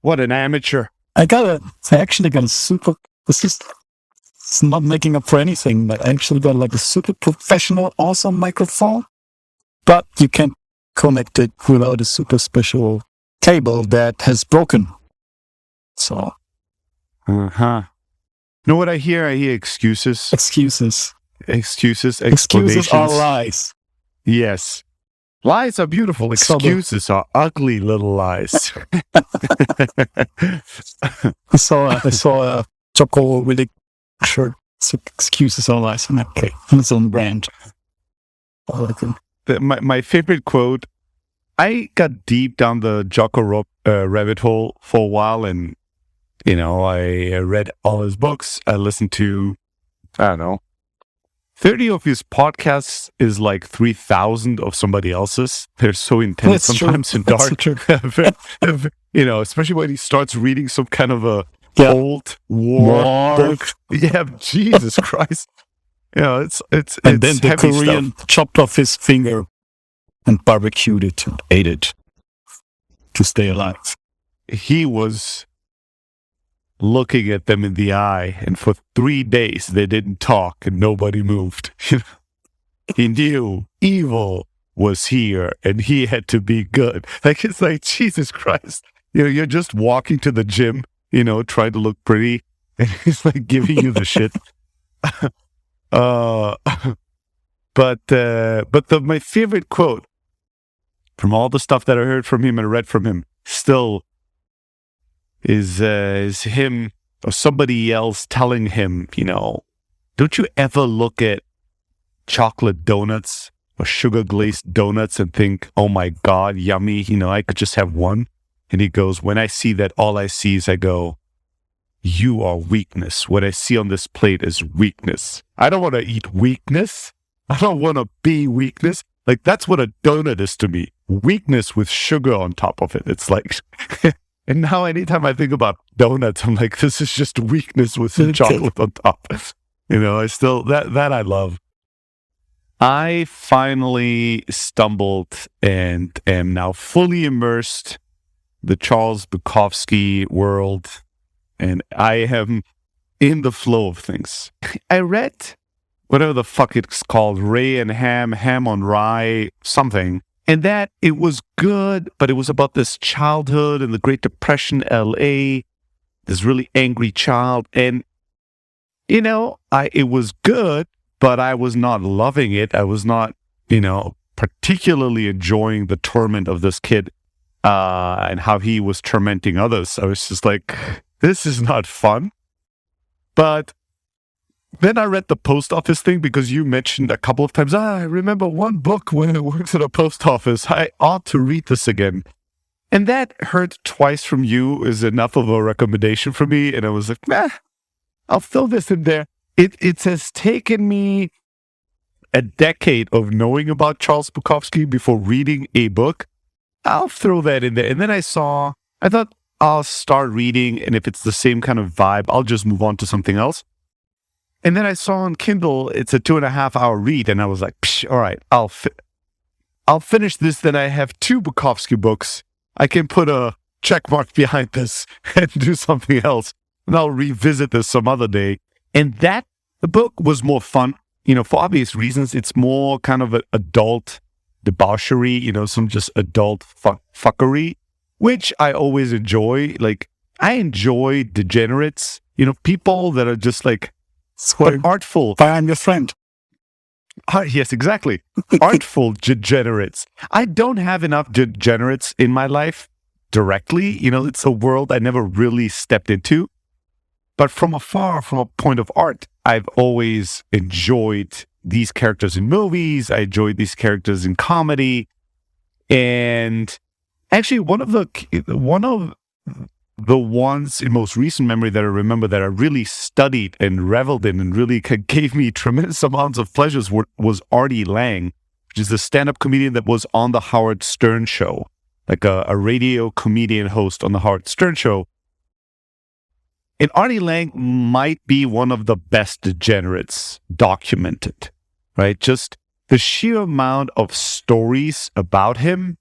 What an amateur. I actually got a super, it's not making up for anything, but I actually got like a super professional, awesome microphone, but you can't connect it without a super special cable that has broken. So. Uh-huh. Know what I hear? I hear excuses. Excuses, explanations. are lies. Yes. Lies are beautiful. Excuses are ugly little lies. I saw a Choco really shirt. So excuses are lies. I'm okay. On its own brand. I like it. My favorite quote, I got deep down the Jocko rabbit hole for a while, and I read all his books. I listened to, 30 of his podcasts is like 3,000 of somebody else's. They're so intense sometimes and dark. Especially when he starts reading some kind of a old war book. Yeah, Jesus Christ. It's and then the Korean chopped off his finger and barbecued it and ate it to stay alive. He was looking at them in the eye, and for 3 days they didn't talk and nobody moved. He knew evil was here and he had to be good. It's like, Jesus Christ. You're just walking to the gym, trying to look pretty, and he's like giving you the shit. But my favorite quote from all the stuff that I heard from him and read from him still is him or somebody else telling him, don't you ever look at chocolate donuts or sugar glazed donuts and think, oh my God, yummy, I could just have one. And he goes, when I see that, all I see is I go, you are weakness. What I see on this plate is weakness. I don't want to eat weakness. I don't want to be weakness. Like, that's what a donut is to me. Weakness with sugar on top of it. It's like... And now anytime I think about donuts, I'm like, this is just weakness with some chocolate on top. I still, that I love. I finally stumbled and am now fully immersed in the Charles Bukowski world. And I am in the flow of things. I read whatever the fuck it's called, Ray and Ham on Rye, something. And that it was good, but it was about this childhood and the Great Depression, LA, this really angry child. And, it was good, but I was not loving it. I was not, particularly enjoying the torment of this kid and how he was tormenting others. I was just like, this is not fun. But then I read the post office thing because you mentioned a couple of times, I remember one book when I worked at a post office. I ought to read this again. And that heard twice from you is enough of a recommendation for me. And I was like, I'll throw this in there. It has taken me a decade of knowing about Charles Bukowski before reading a book. I'll throw that in there. And then I thought I'll start reading. And if it's the same kind of vibe, I'll just move on to something else. And then I saw on Kindle, it's a 2.5-hour read. And I was like, all right, I'll finish this. Then I have 2 Bukowski books. I can put a check mark behind this and do something else. And I'll revisit this some other day. And the book was more fun, for obvious reasons. It's more kind of an adult debauchery, some just adult fuckery, which I always enjoy. Like, I enjoy degenerates, people that are just like, but artful. I'm your friend. Yes, exactly. Artful degenerates. I don't have enough degenerates in my life directly. It's a world I never really stepped into. But from afar, from a point of art, I've always enjoyed these characters in movies. I enjoyed these characters in comedy. And actually, one of the ones in most recent memory that I remember that I really studied and reveled in and really gave me tremendous amounts of pleasures was Artie Lang, which is a stand-up comedian that was on the Howard Stern show, like a radio comedian host on the Howard Stern show. And Artie Lang might be one of the best degenerates documented, right? Just the sheer amount of stories about him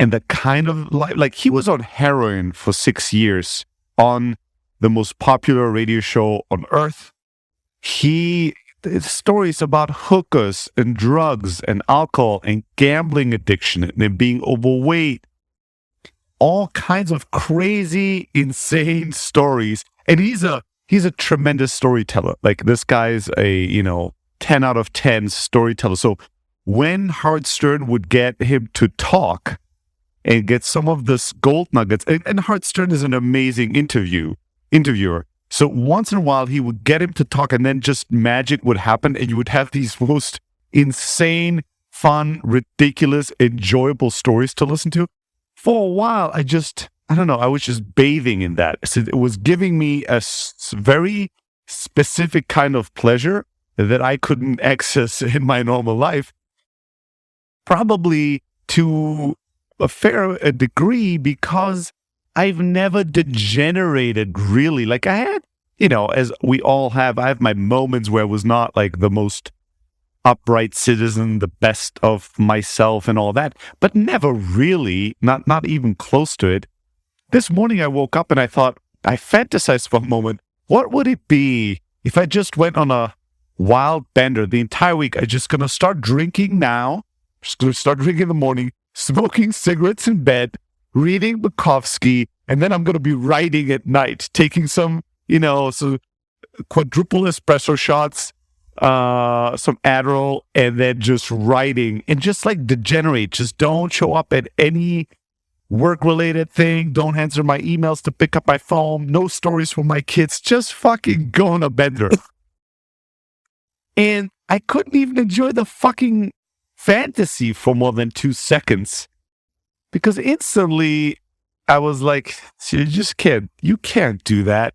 and the kind of life, like he was on heroin for 6 years on the most popular radio show on earth. The stories about hookers and drugs and alcohol and gambling addiction and then being overweight, all kinds of crazy, insane stories. And he's a tremendous storyteller. Like this guy's a, 10 out of 10 storyteller. So when Howard Stern would get him to talk and get some of this gold nuggets, and Howard Stern is an amazing interviewer. So once in a while, he would get him to talk, and then just magic would happen, and you would have these most insane, fun, ridiculous, enjoyable stories to listen to. For a while, I don't know, I was just bathing in that. So it was giving me a very specific kind of pleasure that I couldn't access in my normal life, probably to a fair degree, because I've never degenerated really. Like I had, as we all have, I have my moments where I was not like the most upright citizen, the best of myself and all that, but never really, not even close to it. This morning I woke up and I fantasized for a moment, what would it be if I just went on a wild bender the entire week? I'm just going to start drinking now, just going to start drinking in the morning, smoking cigarettes in bed, reading Bukowski, and then I'm going to be writing at night, taking some, some quadruple espresso shots, some Adderall, and then just writing and just like degenerate. Just don't show up at any work-related thing. Don't answer my emails to pick up my phone. No stories from my kids. Just fucking go on a bender. And I couldn't even enjoy the fucking fantasy for more than 2 seconds. Because instantly, I was like, you can't do that.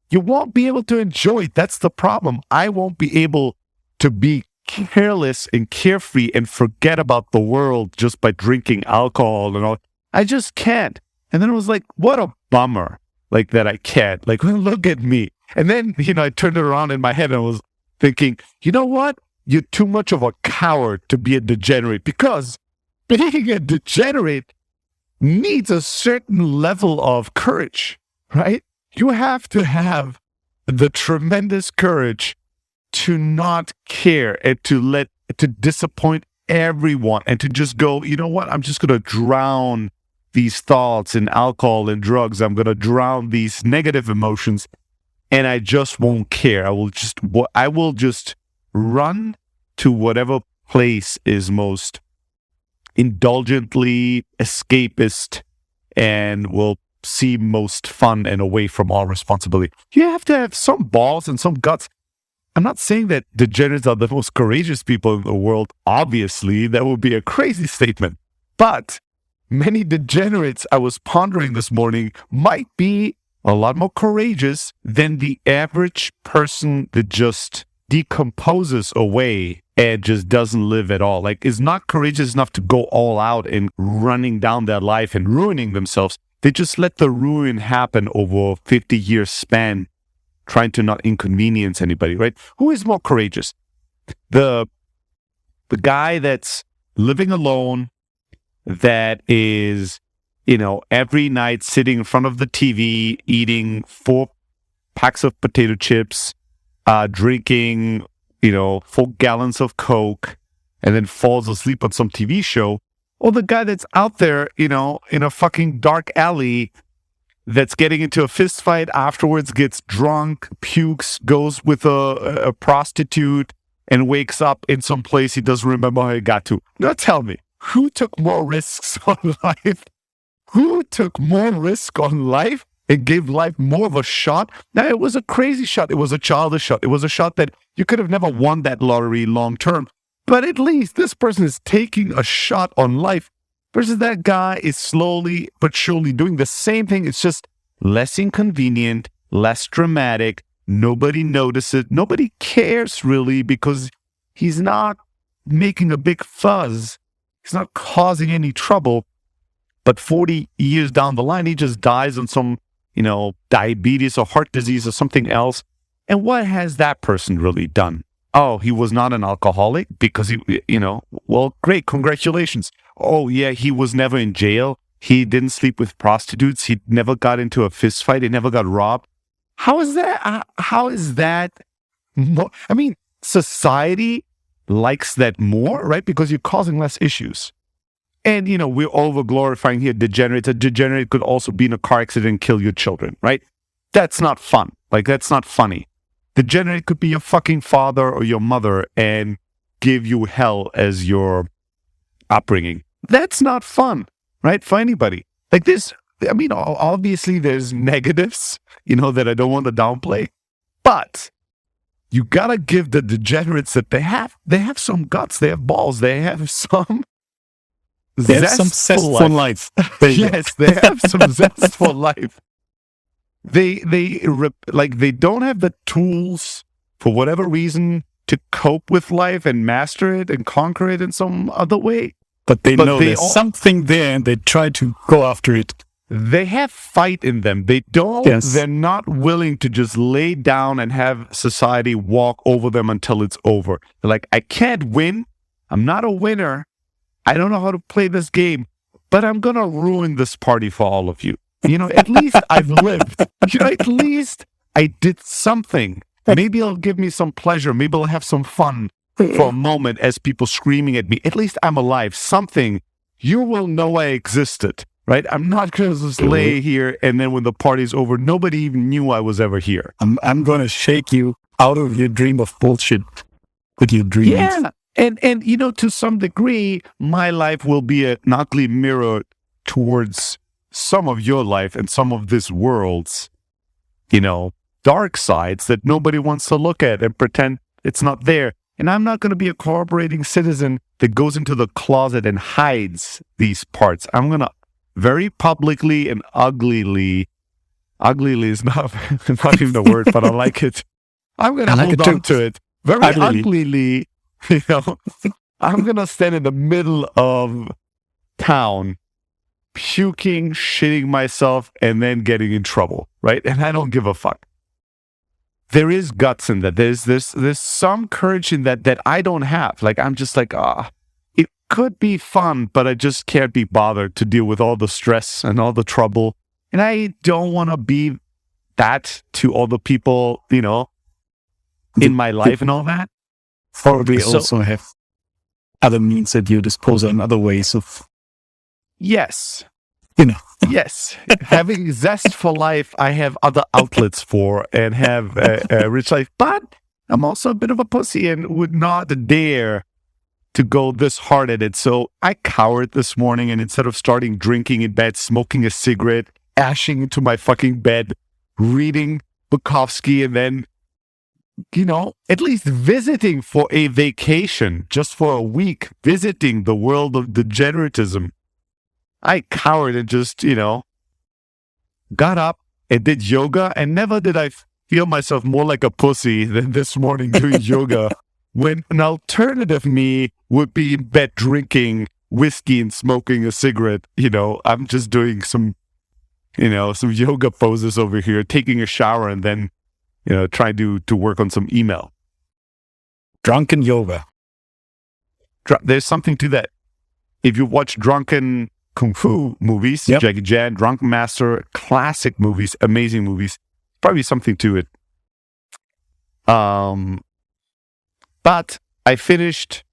You won't be able to enjoy it. That's the problem. I won't be able to be careless and carefree and forget about the world just by drinking alcohol and all. I just can't. And then it was like, what a bummer, like that I can't. Like, well, look at me. And then, I turned it around in my head and was thinking, you know what? You're too much of a coward to be a degenerate, because being a degenerate needs a certain level of courage, right? You have to have the tremendous courage to not care and to disappoint everyone and to just go, you know what? I'm just going to drown these thoughts in alcohol and drugs. I'm going to drown these negative emotions, and I just won't care. I will just run to whatever place is most indulgently escapist and will seem most fun and away from all responsibility. You have to have some balls and some guts. I'm not saying that degenerates are the most courageous people in the world. Obviously, that would be a crazy statement. But many degenerates, I was pondering this morning, might be a lot more courageous than the average person that just decomposes away and just doesn't live at all. Like, is not courageous enough to go all out and running down their life and ruining themselves. They just let the ruin happen over a 50-year span, trying to not inconvenience anybody, right? Who is more courageous? The guy that's living alone, that is, every night sitting in front of the TV, eating 4 packs of potato chips, drinking, 4 gallons of Coke, and then falls asleep on some TV show, or the guy that's out there, in a fucking dark alley that's getting into a fist fight afterwards, gets drunk, pukes, goes with a prostitute, and wakes up in some place he doesn't remember how he got to. Now tell me, who took more risks on life? Who took more risk on life and gave life more of a shot? Now, it was a crazy shot. It was a childish shot. It was a shot that you could have never won that lottery long term. But at least this person is taking a shot on life versus that guy is slowly but surely doing the same thing. It's just less inconvenient, less dramatic. Nobody notices. Nobody cares really because he's not making a big fuzz. He's not causing any trouble. But 40 years down the line, he just dies on some, diabetes or heart disease or something else. And what has that person really done? Oh, he was not an alcoholic because well, great, congratulations. oh yeah, he was never in jail. He didn't sleep with prostitutes. He never got into a fist fight. He never got robbed. How is that? How is that? I mean, society likes that more, right? Because you're causing less issues. And, we're over glorifying here degenerates. A degenerate could also be in a car accident and kill your children, right? That's not fun. Like, that's not funny. Degenerate could be your fucking father or your mother and give you hell as your upbringing. That's not fun, right? For anybody. Like this, I mean, obviously there's negatives, that I don't want to downplay. But you gotta give the degenerates that they have some guts, they have balls, they have some zest for life. Yes, they have some zest for life. They don't have the tools for whatever reason to cope with life and master it and conquer it in some other way. But they know there's something there and they try to go after it. They have fight in them. They don't, They're not willing to just lay down and have society walk over them until it's over. They're like, I can't win. I'm not a winner. I don't know how to play this game, but I'm going to ruin this party for all of you. At least I've lived. At least I did something. Maybe it'll give me some pleasure. Maybe I'll have some fun for a moment as people screaming at me. At least I'm alive. Something. You will know I existed, right? I'm not going to just lay here and then when the party's over, nobody even knew I was ever here. I'm going to shake you out of your dream of bullshit with your dreams. Yeah. And to some degree, my life will be an ugly mirror towards some of your life and some of this world's, dark sides that nobody wants to look at and pretend it's not there. And I'm not going to be a cooperating citizen that goes into the closet and hides these parts. I'm going to very publicly and uglily is not even the word, but I like it. I'm going to hold on to it. Very uglily, I'm going to stand in the middle of town puking, shitting myself, and then getting in trouble, right? And I don't give a fuck. There is guts in that. There's some courage in that I don't have. Like, I'm just like, it could be fun, but I just can't be bothered to deal with all the stress and all the trouble. And I don't want to be that to all the people, in my life and all that. Probably also have other means at your disposal and other ways of... Yes. Yes. Having zest for life, I have other outlets for and have a rich life. But I'm also a bit of a pussy and would not dare to go this hard at it. So I cowered this morning and instead of starting drinking in bed, smoking a cigarette, ashing into my fucking bed, reading Bukowski and then, at least visiting for a vacation, just for a week, visiting the world of degeneratism. I cowered and just, got up and did yoga. And never did I feel myself more like a pussy than this morning doing yoga when an alternative me would be in bed drinking whiskey and smoking a cigarette. I'm just doing some yoga poses over here, taking a shower and then, trying to work on some email. Drunken yoga. There's something to that. If you watch drunken Kung Fu movies, Jackie Chan, Drunken Master, classic movies, amazing movies. Probably something to it. But I finished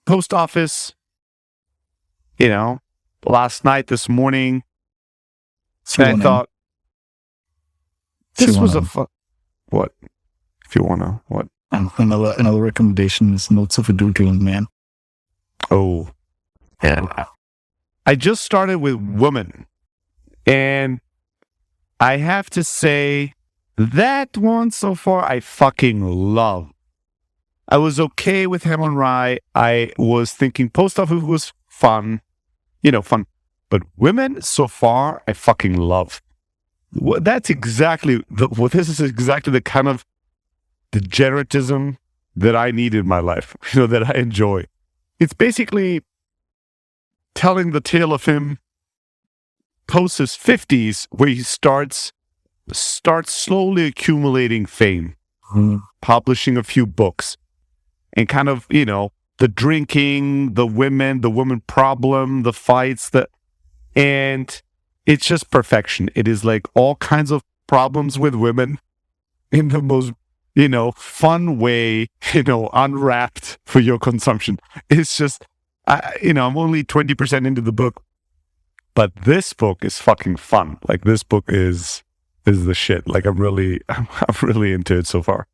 post office, last night, this morning. And I thought, this was what? If you wanna, what? Another recommendation is Notes of a Doodle Man. Oh. Yeah. I just started with Woman, and I have to say that one so far I fucking love. I was okay with Ham on Rye. I was thinking Post Office was fun, fun. But Women so far I fucking love. That's exactly this is exactly the kind of degeneratism that I need in my life, that I enjoy. It's basically telling the tale of him post his 50s, where he starts slowly accumulating fame, publishing a few books, and kind of, the drinking, the women problem, the fights, and it's just perfection. It is like all kinds of problems with women in the most, fun way, unwrapped for your consumption. It's just, I'm only 20% into the book, but this book is fucking fun. Like, this book is the shit. Like, I'm really into it so far.